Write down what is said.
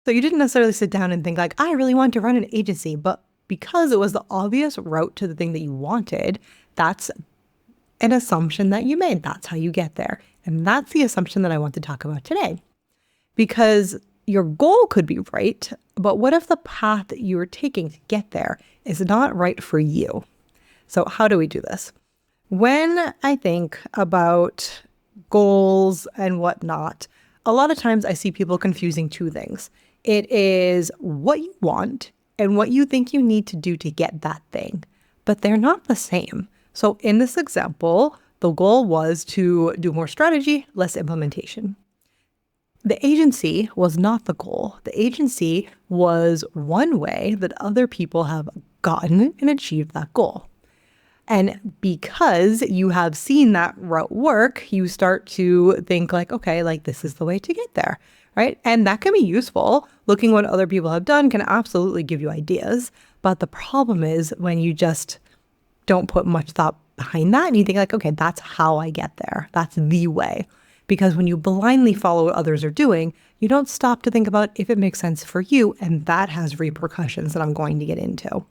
So you didn't necessarily sit down and think like, I really want to run an agency, but because it was the obvious route to the thing that you wanted, that's an assumption that you made. That's how you get there. And that's the assumption that I want to talk about today. Because your goal could be right, but what if the path that you are taking to get there is not right for you? So how do we do this? When I think about goals and whatnot, a lot of times I see people confusing two things. It is what you want and what you think you need to do to get that thing, but they're not the same. So in this example, the goal was to do more strategy, less implementation. The agency was not the goal. The agency was one way that other people have gotten and achieved that goal. And because you have seen that route work, you start to think like, okay, like this is the way to get there, right? And that can be useful. Looking what other people have done can absolutely give you ideas. But the problem is when you just don't put much thought behind that and you think like, okay, that's how I get there. That's the way. Because when you blindly follow what others are doing, you don't stop to think about if it makes sense for you. And that has repercussions that I'm going to get into.